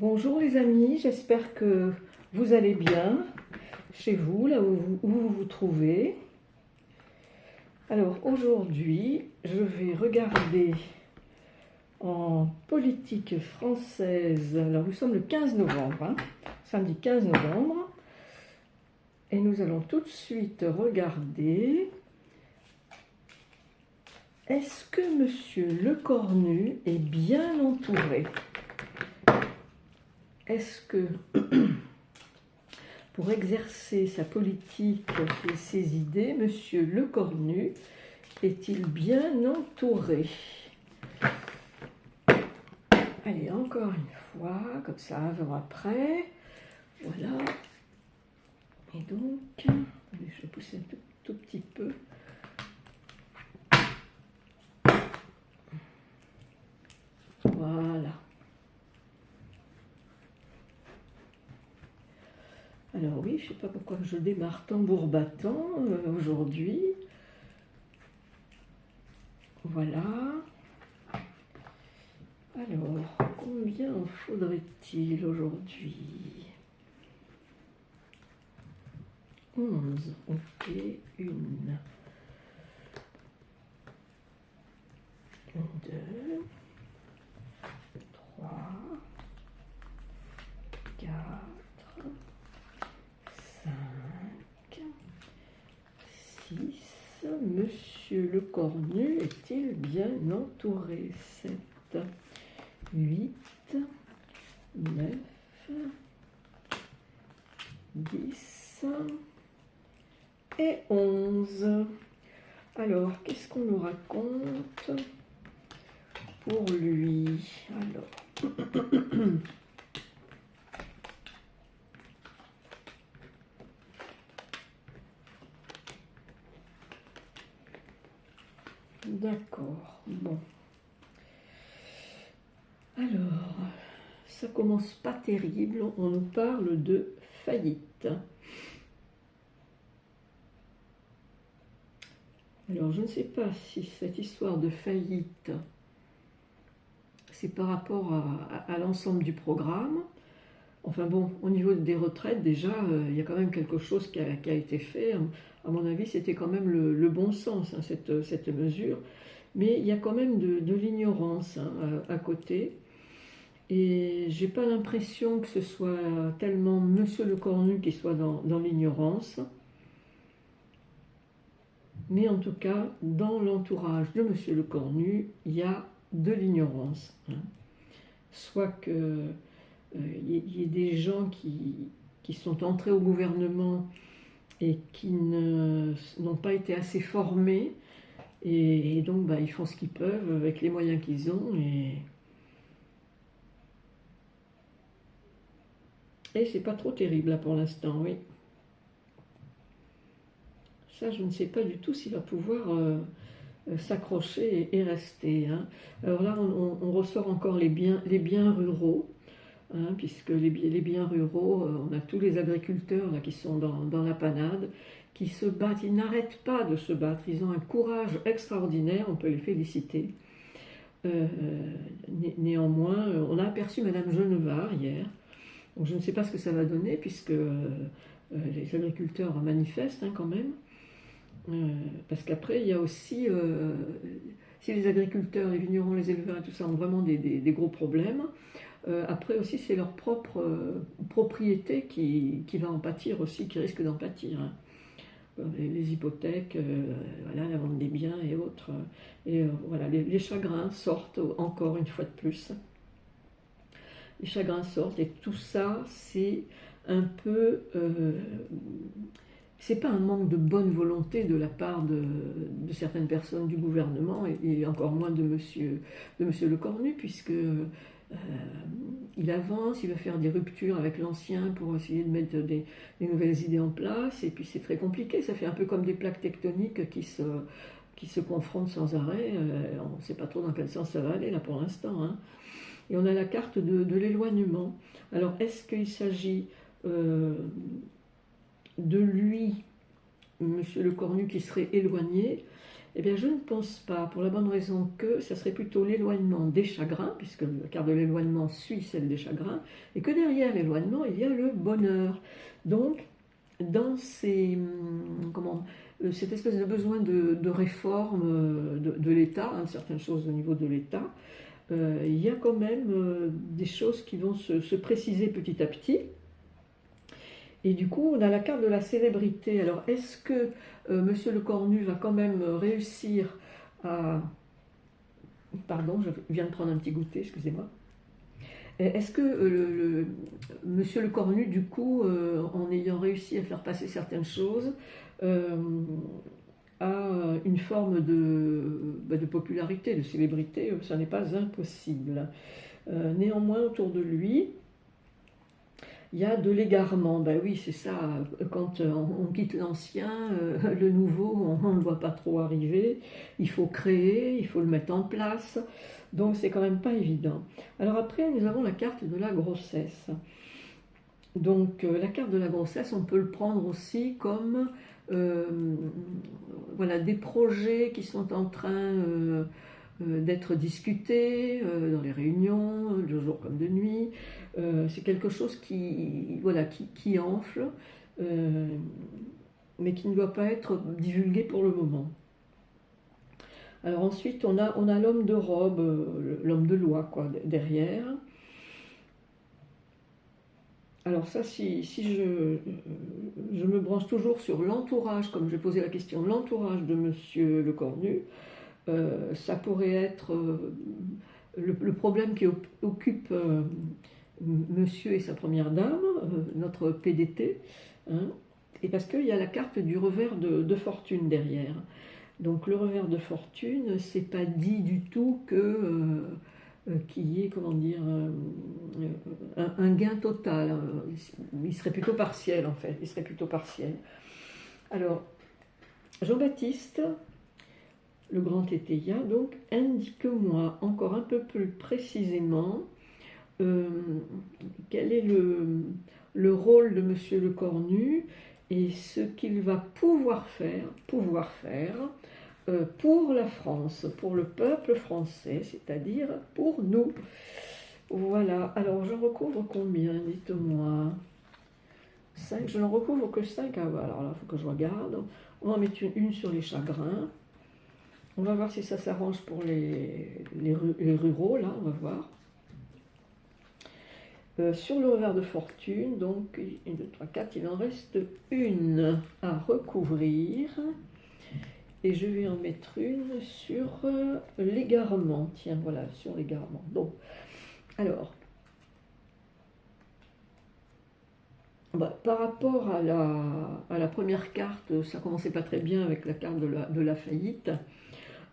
Bonjour les amis, j'espère que vous allez bien chez vous, là où vous vous trouvez. Alors aujourd'hui, je vais regarder en politique française. Alors nous sommes le 15 novembre, samedi 15 novembre. Et nous allons tout de suite regarder. Est-ce que Monsieur Lecornu est bien entouré? Est-ce que pour exercer sa politique et ses idées, Monsieur Lecornu est-il bien entouré? Allez, encore une fois, comme ça, avant après. Voilà. Et donc, je vais pousser un tout petit peu. Voilà. Alors oui, je ne sais pas pourquoi je démarre tambour battant aujourd'hui. Voilà. Alors, combien en faudrait-il aujourd'hui? 11. Ok, une. 2, 3, 4, 5, 6. Monsieur Lecornu est-il bien entouré? 7, 8, 9, 10 et 11. Alors, qu'est-ce qu'on nous raconte pour lui? Alors, d'accord, bon. Alors, ça commence pas terrible, on nous parle de faillite. Alors, je ne sais pas si cette histoire de faillite, c'est par rapport à l'ensemble du programme. Enfin bon, au niveau des retraites, déjà, il y a quand même quelque chose qui a été fait. À mon avis, c'était quand même le bon sens, cette mesure. Mais il y a quand même de l'ignorance à côté. Et j'ai pas l'impression que ce soit tellement Monsieur Lecornu qui soit dans l'ignorance. Mais en tout cas, dans l'entourage de Monsieur Lecornu, il y a de l'ignorance. Soit que y ait des gens qui sont entrés au gouvernement et qui n'ont pas été assez formés, et donc ils font ce qu'ils peuvent avec les moyens qu'ils ont, et c'est pas trop terrible là pour l'instant, oui. Ça, je ne sais pas du tout s'il va pouvoir s'accrocher et rester. Alors là, on ressort encore les biens ruraux. Puisque les biens ruraux, on a tous les agriculteurs là, qui sont dans la panade, qui se battent, ils n'arrêtent pas de se battre, ils ont un courage extraordinaire, on peut les féliciter. Néanmoins, on a aperçu Madame Genevard hier, donc je ne sais pas ce que ça va donner, puisque les agriculteurs manifestent quand même, parce qu'après, il y a aussi, si les agriculteurs, les vignerons, les éleveurs et tout ça ont vraiment des gros problèmes, après aussi, c'est leur propre propriété qui va en pâtir aussi, qui risque d'en pâtir. Les hypothèques, voilà, la vente des biens et autres. Et voilà, les chagrins sortent encore une fois de plus. Les chagrins sortent et tout ça, c'est un peu... c'est pas un manque de bonne volonté de la part de certaines personnes du gouvernement et encore moins de monsieur Lecornu, puisque il avance, il va faire des ruptures avec l'ancien pour essayer de mettre des nouvelles idées en place, et puis c'est très compliqué, ça fait un peu comme des plaques tectoniques qui se confrontent sans arrêt, on ne sait pas trop dans quel sens ça va aller là pour l'instant. Et on a la carte de l'éloignement. Alors est-ce qu'il s'agit de lui, Monsieur Lecornu, qui serait éloigné, Eh bien, je ne pense pas, pour la bonne raison que ça serait plutôt l'éloignement des chagrins, puisque la carte de l'éloignement suit celle des chagrins, et que derrière l'éloignement, il y a le bonheur. Donc, dans cette espèce de besoin de réforme de l'État, hein, certaines choses au niveau de l'État, il y a quand même des choses qui vont se préciser petit à petit. Et du coup, on a la carte de la célébrité. Alors, est-ce que Monsieur le Cornu va quand même réussir à... Pardon, je viens de prendre un petit goûter, excusez-moi. Est-ce que Monsieur le Cornu, du coup, en ayant réussi à faire passer certaines choses, euh, a une forme de popularité, de célébrité, ça n'est pas impossible. Néanmoins, autour de lui, il y a de l'égarement. Ben oui, c'est ça. Quand on quitte l'ancien, le nouveau, on ne le voit pas trop arriver. Il faut créer, il faut le mettre en place. Donc c'est quand même pas évident. Alors après, nous avons la carte de la grossesse. Donc la carte de la grossesse, on peut le prendre aussi comme voilà, des projets qui sont en train d'être discutés dans les réunions, de jour comme de nuit. C'est quelque chose voilà, qui enfle, mais qui ne doit pas être divulgué pour le moment. Alors ensuite, on a l'homme de robe, l'homme de loi, quoi, derrière. Alors ça, si je me branche toujours sur l'entourage, comme j'ai posé la question, l'entourage de Monsieur Le Cornu, ça pourrait être le problème qui occupe Monsieur et sa première dame, notre PDT, hein, et parce qu'il y a la carte du revers de fortune derrière. Donc le revers de fortune, c'est pas dit du tout que qu'il y ait, comment dire, un gain total. Il serait plutôt partiel en fait. Il serait plutôt partiel. Alors Jean-Baptiste, le grand Tétéia, donc indique-moi encore un peu plus précisément quel est le rôle de Monsieur Le Cornu et ce qu'il va pouvoir faire pour la France, pour le peuple français, c'est-à-dire pour nous. Voilà, alors je recouvre combien, dites-moi? 5, je n'en recouvre que 5. Ah, alors là, il faut que je regarde. On va en mettre une sur les chagrins. On va voir si ça s'arrange pour les ruraux, là, on va voir. Sur le revers de fortune, donc 1, 2, 3, 4, il en reste une à recouvrir. Et je vais en mettre une sur l'égarement. Tiens, voilà, sur l'égarement. Donc, alors, par rapport à la première carte, ça commençait pas très bien avec la carte de la faillite.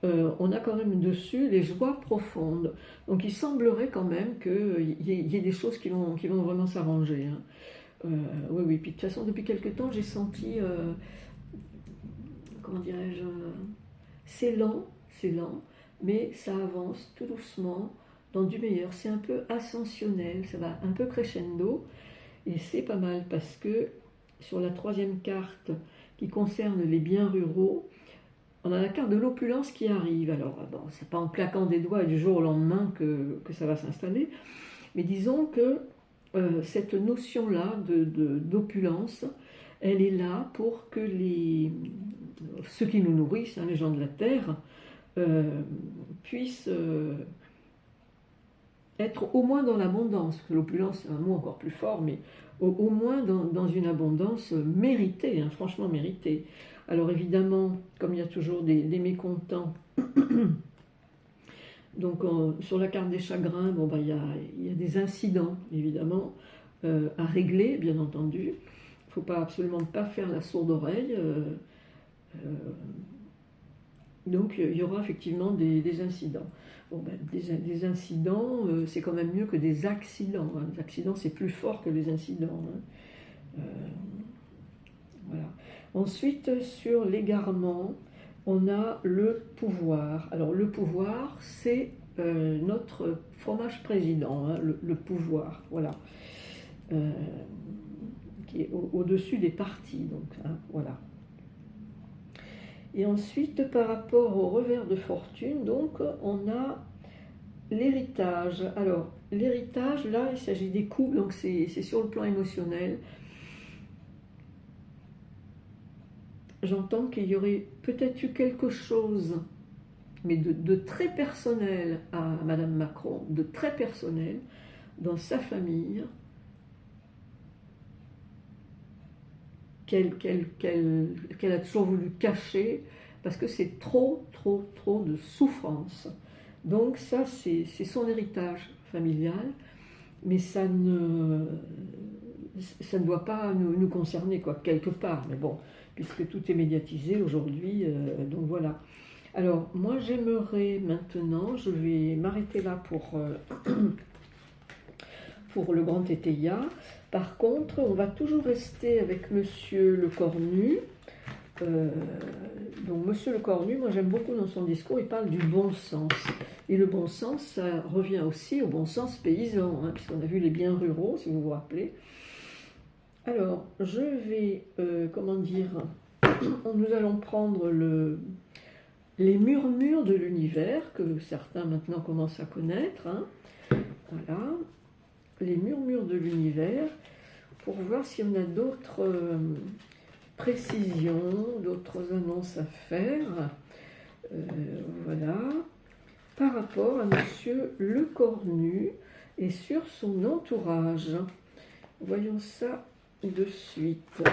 On a quand même dessus les joies profondes. Donc il semblerait quand même qu'il y ait des choses qui vont vraiment s'arranger. Hein. Oui, oui. Puis de toute façon, depuis quelque temps, j'ai senti, comment dirais-je, c'est lent, mais ça avance tout doucement dans du meilleur. C'est un peu ascensionnel, ça va un peu crescendo. Et c'est pas mal parce que sur la troisième carte qui concerne les biens ruraux, on a la carte de l'opulence qui arrive. Alors, bon, c'est pas en claquant des doigts du jour au lendemain que ça va s'installer, mais disons que cette notion-là d'opulence, elle est là pour que ceux qui nous nourrissent, hein, les gens de la terre, puissent être au moins dans l'abondance. L'opulence, c'est un mot encore plus fort, mais au moins dans une abondance méritée, hein, franchement méritée. Alors évidemment, comme il y a toujours des mécontents, donc sur la carte des chagrins, bon, il y a des incidents, évidemment, à régler, bien entendu. Il ne faut absolument pas faire la sourde oreille. Donc il y aura effectivement des incidents. Bon, des incidents, c'est quand même mieux que des accidents. Hein. Les accidents, c'est plus fort que les incidents. Hein. Voilà. Ensuite, sur l'égarement, on a le pouvoir. Alors le pouvoir, c'est notre fromage président, hein, le pouvoir, voilà, qui est au-dessus des partis, donc, hein, voilà. Et ensuite, par rapport au revers de fortune, donc, on a l'héritage. Alors, l'héritage, là, il s'agit des couples, donc c'est sur le plan émotionnel. J'entends qu'il y aurait peut-être eu quelque chose, mais de très personnel à Madame Macron, de très personnel dans sa famille, qu'elle a toujours voulu cacher, parce que c'est trop, trop, trop de souffrance. Donc ça, c'est son héritage familial, mais ça ne doit pas nous concerner, quoi, quelque part. Mais bon, puisque tout est médiatisé aujourd'hui, donc voilà. Alors, moi, j'aimerais maintenant, je vais m'arrêter là pour le grand Tétéia. Par contre, on va toujours rester avec Monsieur Le Cornu. Donc, Monsieur Le Cornu, moi j'aime beaucoup dans son discours, il parle du bon sens. Et le bon sens, ça revient aussi au bon sens paysan, hein, puisqu'on a vu les biens ruraux, si vous vous rappelez. Alors, je vais, comment dire, nous allons prendre les murmures de l'univers, que certains maintenant commencent à connaître. Hein. Voilà, les murmures de l'univers, pour voir si on a d'autres précisions, d'autres annonces à faire. Voilà, par rapport à Monsieur Le Cornu et sur son entourage. Voyons ça de suite.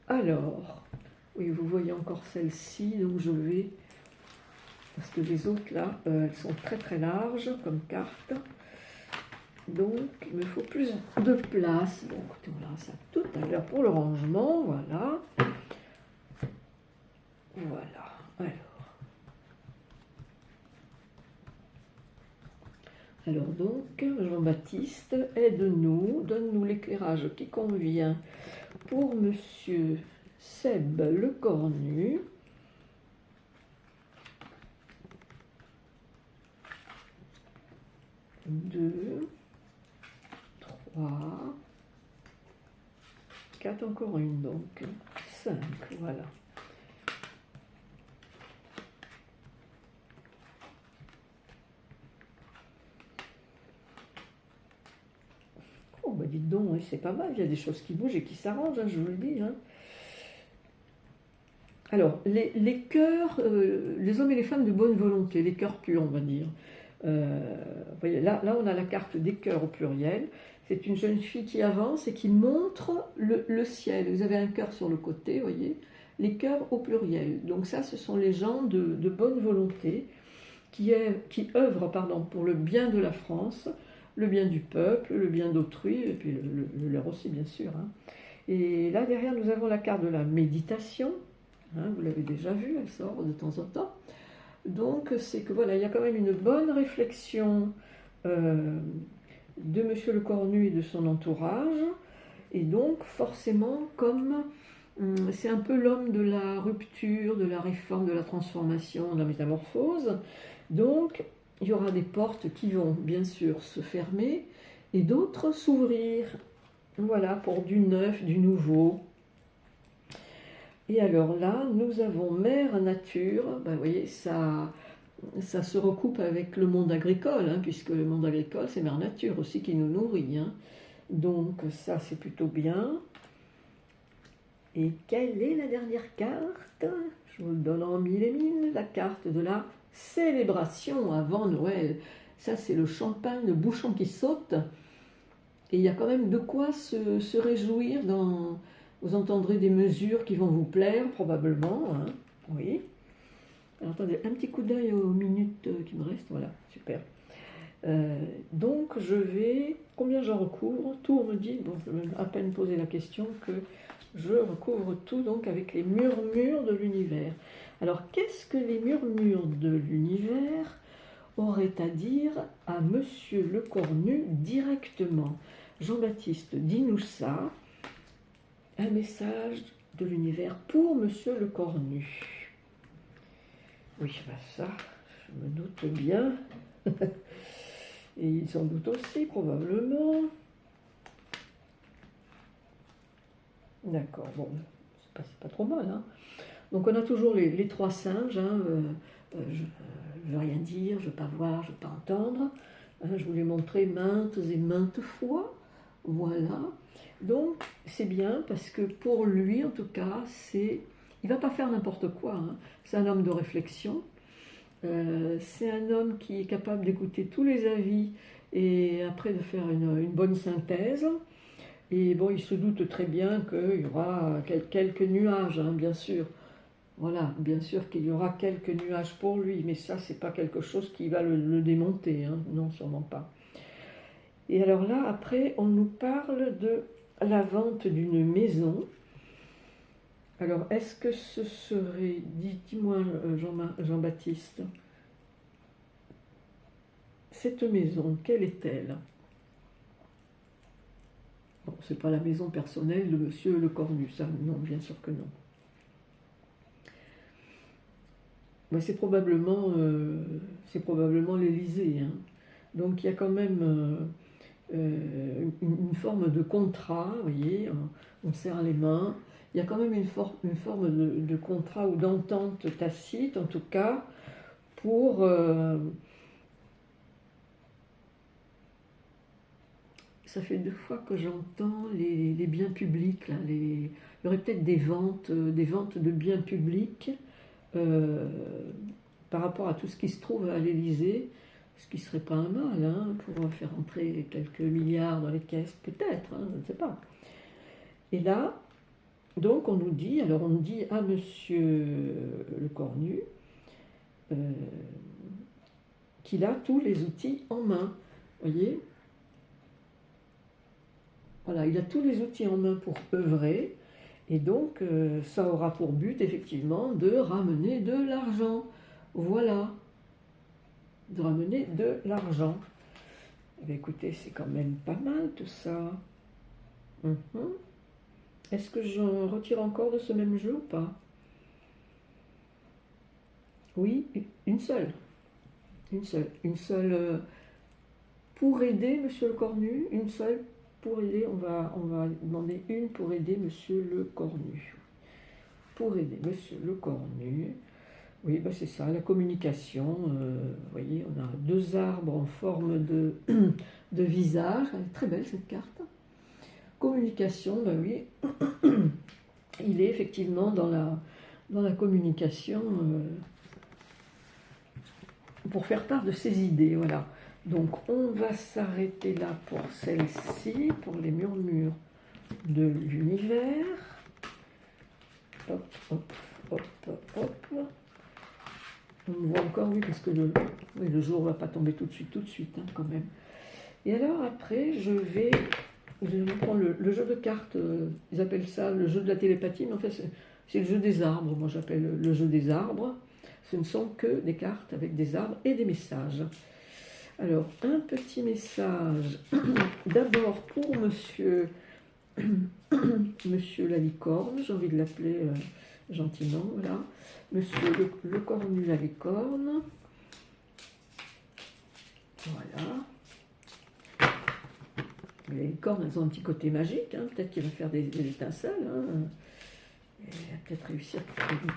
Alors, oui, vous voyez encore celle-ci, donc je vais, parce que les autres là, elles sont très très larges comme carte. Donc, il me faut plus de place. Bon, écoutez, on verra ça tout à l'heure pour le rangement. Voilà. Voilà. Alors donc, Jean-Baptiste, aide-nous, donne-nous l'éclairage qui convient pour Monsieur Seb Le Cornu. Deux, 3, 4, encore une, donc 5, voilà. Oh, bah dites donc, c'est pas mal, il y a des choses qui bougent et qui s'arrangent, hein, je vous le dis. Hein. Alors, les cœurs, les hommes et les femmes de bonne volonté, les cœurs purs, on va dire. Vous voyez, là, on a la carte des cœurs au pluriel. C'est une jeune fille qui avance et qui montre le ciel. Vous avez un cœur sur le côté, vous voyez, les cœurs au pluriel. Donc ça, ce sont les gens de bonne volonté qui œuvrent pour le bien de la France, le bien du peuple, le bien d'autrui, et puis le leur aussi, bien sûr. Hein. Et là, derrière, nous avons la carte de la méditation. Hein, vous l'avez déjà vu, elle sort de temps en temps. Donc, c'est que voilà, il y a quand même une bonne réflexion de Monsieur Le Cornu et de son entourage. Et donc, forcément, comme c'est un peu l'homme de la rupture, de la réforme, de la transformation, de la métamorphose, donc il y aura des portes qui vont bien sûr se fermer et d'autres s'ouvrir. Voilà, pour du neuf, du nouveau. Et alors là, nous avons Mère Nature. Ben, vous voyez, ça se recoupe avec le monde agricole, hein, puisque le monde agricole, c'est Mère Nature aussi qui nous nourrit. Hein. Donc ça, c'est plutôt bien. Et quelle est la dernière carte? Je vous le donne en mille et mille. La carte de la célébration avant Noël. Ça, c'est le champagne, le bouchon qui saute. Et il y a quand même de quoi se réjouir dans... Vous entendrez des mesures qui vont vous plaire, probablement. Hein. Oui. Alors, attendez, un petit coup d'œil aux minutes qui me restent. Voilà, super. Donc, je vais... Combien j'en recouvre? Tout, on me dit, bon, je vais à peine poser la question, que je recouvre tout, donc, avec les murmures de l'univers. Alors, qu'est-ce que les murmures de l'univers auraient à dire à Monsieur Le Cornu directement? Jean-Baptiste, dis-nous ça. Un message de l'univers pour Monsieur Le Cornu. Oui, ben ça, je me doute bien. Et il s'en doute aussi, probablement. D'accord, bon, c'est pas trop mal. Hein. Donc on a toujours les trois singes, hein, je ne veux rien dire, je ne veux pas voir, je ne veux pas entendre. Hein, je vous l'ai montré maintes et maintes fois. Voilà. Donc c'est bien parce que pour lui, en tout cas, il ne va pas faire n'importe quoi. Hein. C'est un homme de réflexion. C'est un homme qui est capable d'écouter tous les avis et après de faire une bonne synthèse. Et bon, il se doute très bien qu'il y aura quelques nuages, hein, bien sûr. Voilà, bien sûr qu'il y aura quelques nuages pour lui, mais ça, c'est pas quelque chose qui va le démonter, hein. Non, sûrement pas. Et alors là, après, on nous parle de la vente d'une maison. Alors, est-ce que ce serait, dis-moi Jean-Baptiste, cette maison, quelle est-elle? Bon, c'est pas la maison personnelle de Monsieur Le Cornu, ça, non, bien sûr que non. Ben, c'est probablement l'Élysée, hein. Donc il y a quand même une forme de contrat, vous voyez, on serre les mains. Il y a quand même une forme de contrat ou d'entente tacite, en tout cas, pour... ça fait 2 fois que j'entends les biens publics, là, il y aurait peut-être des ventes de biens publics par rapport à tout ce qui se trouve à l'Élysée, ce qui serait pas un mal, hein, pour faire entrer quelques milliards dans les caisses, peut-être, hein, je ne sais pas. Et là, donc on nous dit à Monsieur Le Cornu qu'il a tous les outils en main, voyez. Voilà, il a tous les outils en main pour œuvrer, et donc ça aura pour but effectivement de ramener de l'argent. Voilà, de ramener de l'argent. Eh bien, écoutez, c'est quand même pas mal tout ça. Est-ce que j'en retire encore de ce même jeu ou pas? Oui, une seule. Une seule pour aider Monsieur Le Cornu, une seule pour aider, on va demander une pour aider Monsieur Le Cornu. Pour aider Monsieur Le Cornu, oui, bah c'est ça, la communication. Vous voyez, on a 2 arbres en forme de visage. Elle est très belle cette carte. Communication, bah oui, il est effectivement dans la communication pour faire part de ses idées, voilà. Donc on va s'arrêter là pour celle-ci, pour les murmures de l'univers. Hop, hop, hop, hop. On me voit encore, oui, parce que le jour ne va pas tomber tout de suite, hein, quand même. Et alors après, je vais prendre le jeu de cartes, ils appellent ça le jeu de la télépathie, mais en fait c'est le jeu des arbres, moi j'appelle le jeu des arbres. Ce ne sont que des cartes avec des arbres et des messages. Alors, un petit message, d'abord pour Monsieur la licorne, j'ai envie de l'appeler gentiment, voilà. Monsieur le Cornu la licorne. Voilà. Les licornes, elles ont un petit côté magique, hein. Peut-être qu'il va faire des étincelles, hein. Et il va peut-être réussir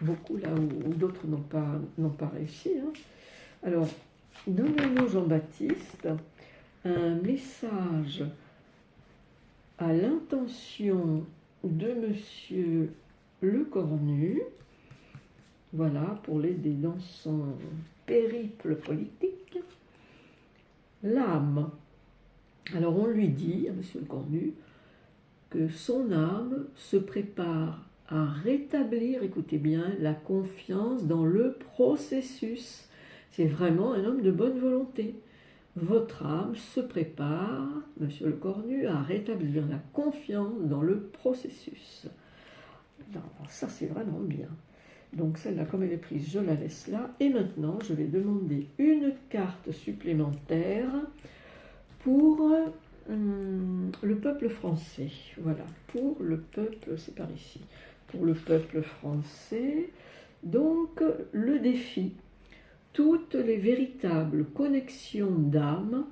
beaucoup là où d'autres n'ont pas réussi, hein. Alors, donnez-nous Jean-Baptiste un message à l'intention de Monsieur Le Cornu, voilà, pour l'aider dans son périple politique. L'âme. Alors on lui dit, à Monsieur Le Cornu, que son âme se prépare à rétablir, écoutez bien, la confiance dans le processus. C'est vraiment un homme de bonne volonté. Votre âme se prépare, Monsieur Le Cornu, à rétablir la confiance dans le processus. Non, ça, c'est vraiment bien. Donc celle-là, comme elle est prise, je la laisse là. Et maintenant, je vais demander une carte supplémentaire pour le peuple français. Voilà, pour le peuple, c'est par ici. Pour le peuple français, donc le défi. Toutes les véritables connexions d'âme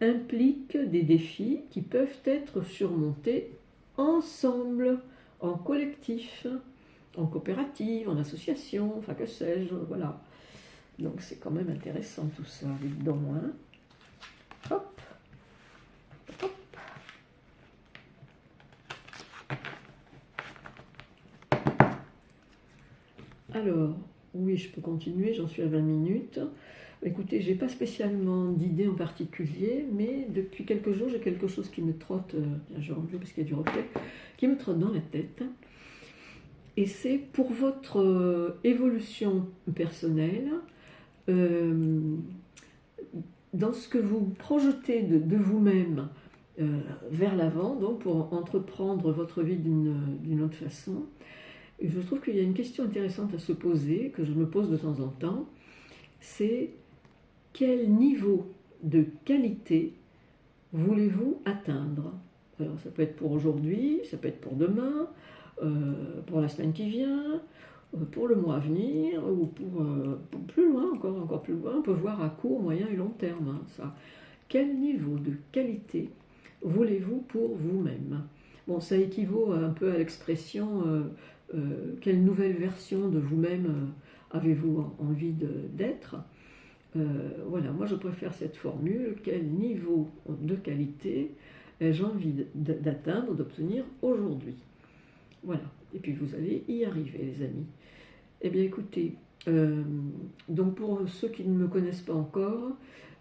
impliquent des défis qui peuvent être surmontés ensemble. en collectif, en coopérative, en association, enfin que sais-je, voilà. Donc c'est quand même intéressant tout ça, évidemment. Hein. Hop, hop. Alors, oui, je peux continuer, j'en suis à 20 minutes. Écoutez, j'ai pas spécialement d'idée en particulier, mais depuis quelques jours, j'ai quelque chose qui me trotte, je vais enlever parce qu'il y a du reflet, qui me trotte dans la tête. Et c'est pour votre évolution personnelle, dans ce que vous projetez de vous-même vers l'avant, donc pour entreprendre votre vie d'une autre façon. Et je trouve qu'il y a une question intéressante à se poser, que je me pose de temps en temps, c'est quel niveau de qualité voulez-vous atteindre? Alors ça peut être pour aujourd'hui, ça peut être pour demain, pour la semaine qui vient, pour le mois à venir, ou pour plus loin, encore plus loin, on peut voir à court, moyen et long terme. Hein, ça. Quel niveau de qualité voulez-vous pour vous-même? Bon, ça équivaut un peu à l'expression quelle nouvelle version de vous-même avez-vous envie d'être? Voilà, moi je préfère cette formule, quel niveau de qualité ai-je envie d'atteindre, d'obtenir aujourd'hui? Voilà, et puis vous allez y arriver les amis. Eh bien écoutez, donc pour ceux qui ne me connaissent pas encore,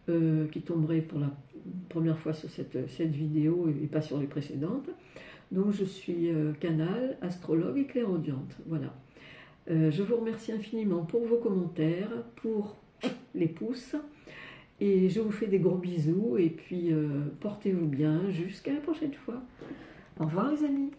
qui tomberaient pour la première fois sur cette vidéo et pas sur les précédentes, donc je suis canal, astrologue et clairaudiente, voilà. Je vous remercie infiniment pour vos commentaires, pour les pouces, et je vous fais des gros bisous, et puis portez-vous bien jusqu'à la prochaine fois. Au revoir les amis.